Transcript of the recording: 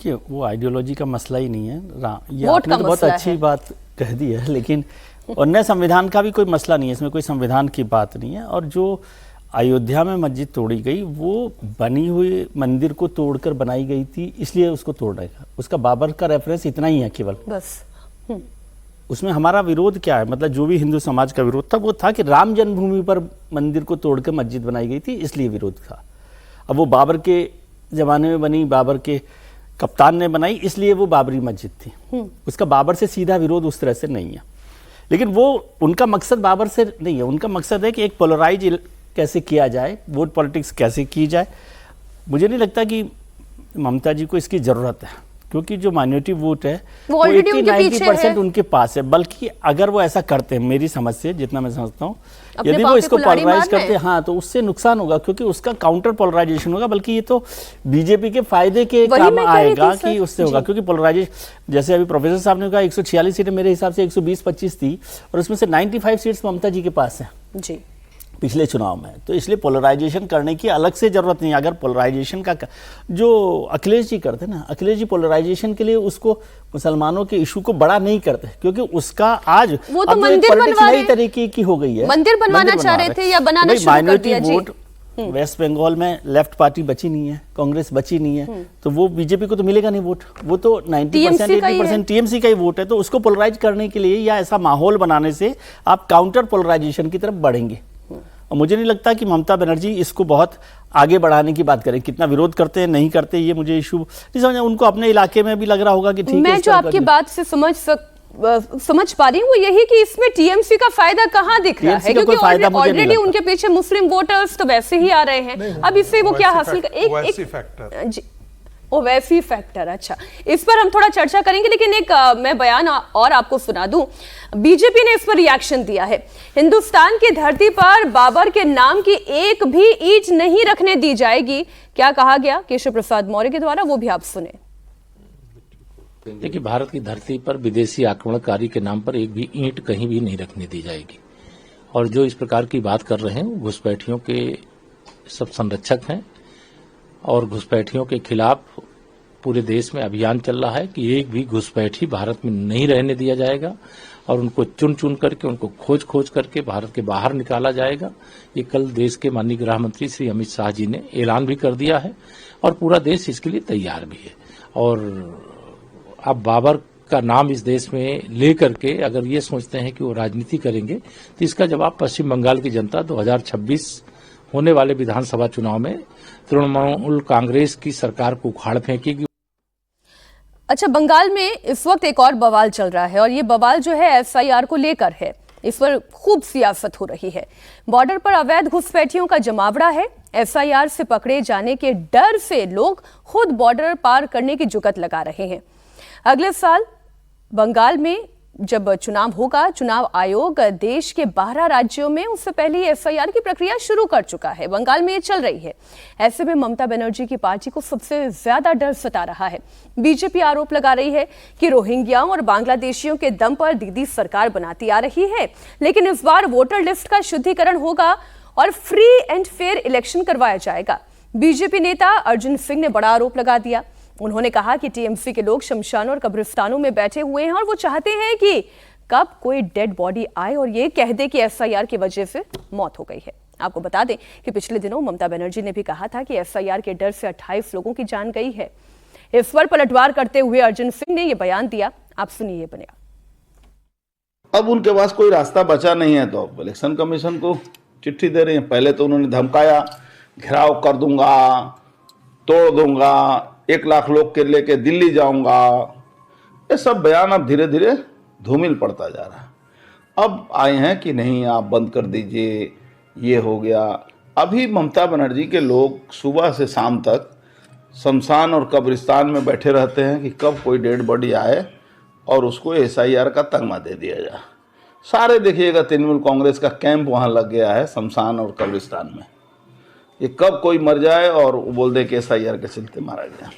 देखिए वो आइडियोलॉजी का मसला ही नहीं है, ये आपने तो बहुत अच्छी बात कह दी है, लेकिन और नए संविधान का भी कोई मसला नहीं है, इसमें कोई संविधान की बात नहीं है। और जो अयोध्या में मस्जिद तोड़ी गई वो बनी हुई मंदिर को तोड़कर बनाई गई थी, इसलिए उसको तोड़ेगा, उसका बाबर का रेफरेंस इतना ही है केवल बस। उसमें हमारा विरोध क्या है, मतलब जो भी हिंदू समाज का विरोध था वो था कि राम जन्मभूमि पर मंदिर को तोड़कर मस्जिद बनाई गई थी, इसलिए विरोध था। अब वो बाबर के जमाने में बनी, बाबर के कप्तान ने बनाई, इसलिए वो बाबरी मस्जिद थी। उसका बाबर से सीधा विरोध उस तरह से नहीं है, लेकिन वो उनका मकसद बाबर से नहीं है, उनका मकसद है कि एक पोलराइज कैसे किया जाए, वोट पॉलिटिक्स कैसे की जाए। मुझे नहीं लगता कि ममता जी को इसकी ज़रूरत है, क्योंकि जो माइनॉरिटी वोट है वो 80-90% उनके पास है। बल्कि अगर वो ऐसा करते हैं, मेरी समझ से जितना मैं समझता हूँ, यदि वो इसको पोलराइज करते हैं, हाँ, तो उससे नुकसान होगा, क्योंकि उसका काउंटर पोलराइजेशन होगा। बल्कि ये तो बीजेपी के फायदे के काम आएगा कि उससे होगा, क्योंकि पोलराइजेशन, जैसे अभी प्रोफेसर साहब ने कहा 146 सीटें मेरे हिसाब से 120-25 थी, और उसमें से 95 सीट्स ममता जी के पास है जी पिछले चुनाव में। तो इसलिए पोलराइजेशन करने की अलग से जरूरत नहीं है। अगर पोलराइजेशन का जो अखिलेश जी करते ना, अखिलेश जी पोलराइजेशन के लिए उसको मुसलमानों के इशू को बड़ा नहीं करते, क्योंकि उसका आज वो तो मंदिर नई तरीके की हो गई है, मंदिर बनवाना चाह रहे थे या बनाना शुरू कर दिया जी। वेस्ट बंगाल में लेफ्ट पार्टी बची नहीं है, कांग्रेस बची नहीं है, तो वो बीजेपी को तो मिलेगा नहीं वोट, वो तो 90% 80% टीएमसी का ही वोट है। तो उसको पोलराइज करने के लिए या ऐसा माहौल बनाने से आप काउंटर पोलराइजेशन की तरफ बढ़ेंगे। और मुझे नहीं लगता कि ममता बनर्जी इसको बहुत आगे बढ़ाने की बात करें। कितना विरोध करते हैं नहीं करते ये मुझे इशू नहीं समझ, उनको अपने इलाके में भी लग रहा होगा कि ठीक है। मैं जो आपकी बात से समझ पा रही हूँ वो यही कि इसमें टीएमसी का फायदा कहाँ दिख रहा है, क्योंकि ऑलरेडी उनके पीछे मुस्लिम वोटर्स तो वैसे ही आ रहे हैं, अब इससे वो क्या हासिल कर ओवैसी फैक्टर। अच्छा, इस पर हम थोड़ा चर्चा करेंगे, लेकिन एक मैं बयान और आपको सुना दूं। बीजेपी ने इस पर रिएक्शन दिया है। हिंदुस्तान की धरती पर बाबर के नाम की एक भी ईंट नहीं रखने दी जाएगी, क्या कहा गया केशव प्रसाद मौर्य के द्वारा, वो भी आप सुने। देखिए, भारत की धरती पर विदेशी आक्रमणकारी के नाम पर एक भी ईंट कहीं भी नहीं रखने दी जाएगी। और जो इस प्रकार की बात कर रहे हैं घुसपैठियों के सब संरक्षक हैं, और घुसपैठियों के खिलाफ पूरे देश में अभियान चल रहा है कि एक भी घुसपैठी भारत में नहीं रहने दिया जाएगा, और उनको चुन चुन करके, उनको खोज खोज करके भारत के बाहर निकाला जाएगा। ये कल देश के माननीय गृह मंत्री श्री अमित शाह जी ने ऐलान भी कर दिया है, और पूरा देश इसके लिए तैयार भी है। और अब बाबर का नाम इस देश में लेकर के अगर ये सोचते हैं कि वो राजनीति करेंगे, तो इसका जवाब पश्चिम बंगाल की जनता 2026 होने वाले विधानसभा चुनाव में तृणमूल कांग्रेस की सरकार को उखाड़ फेंकेगी। अच्छा, बंगाल में इस वक्त एक और बवाल चल रहा है, और ये बवाल जो है एसआईआर को लेकर है। इस पर खूब सियासत हो रही है। बॉर्डर पर अवैध घुसपैठियों का जमावड़ा है। एसआईआर से पकड़े जाने के डर से लोग खुद बॉर्डर पार करने की जुगत लगा रहे हैं। अगले साल बंगाल में जब चुनाव होगा, चुनाव आयोग देश के 12 राज्यों में उससे पहले ही एसआईआर की प्रक्रिया शुरू कर चुका है। बंगाल में ये चल रही है। ऐसे में ममता बनर्जी की पार्टी को सबसे ज्यादा डर सता रहा है। बीजेपी आरोप लगा रही है कि रोहिंग्याओं और बांग्लादेशियों के दम पर दीदी सरकार बनाती आ रही है, लेकिन इस बार वोटर लिस्ट का शुद्धिकरण होगा और फ्री एंड फेयर इलेक्शन करवाया जाएगा। बीजेपी नेता अर्जुन सिंह ने बड़ा आरोप लगा दिया। उन्होंने कहा कि टीएमसी के लोग शमशानों और कब्रिस्तानों में बैठे हुए हैं, और वो चाहते हैं कि कब कोई डेड बॉडी आए और ये कह दे कि एसआईआर की वजह से मौत हो गई है। आपको बता दें कि पिछले दिनों ममता बनर्जी ने भी कहा था कि एसआईआर के डर से 28 लोगों की जान गई है। इस पर पलटवार करते हुए अर्जुन सिंह ने यह बयान दिया। आप सुनिए ये बयान। अब उनके पास कोई रास्ता बचा नहीं है, तो इलेक्शन कमीशन को चिट्ठी दे रहे हैं। पहले तो उन्होंने धमकाया, घेराव कर दूंगा, तोड़ दूंगा, 1 लाख लोग के लेके दिल्ली जाऊंगा। ये सब बयान अब धीरे धीरे धूमिल पड़ता जा रहा है। अब आए हैं कि नहीं आप बंद कर दीजिए, ये हो गया। अभी ममता बनर्जी के लोग सुबह से शाम तक शमशान और कब्रिस्तान में बैठे रहते हैं कि कब कोई डेड बॉडी आए और उसको एसआईआर का तगमा दे दिया जाए। सारे देखिएगा तृणमूल कांग्रेस का कैंप वहाँ लग गया है शमशान और कब्रिस्तान में। ये कब कोई मर जाए और बोल दे कि एसआईआर के चलते मारा गया।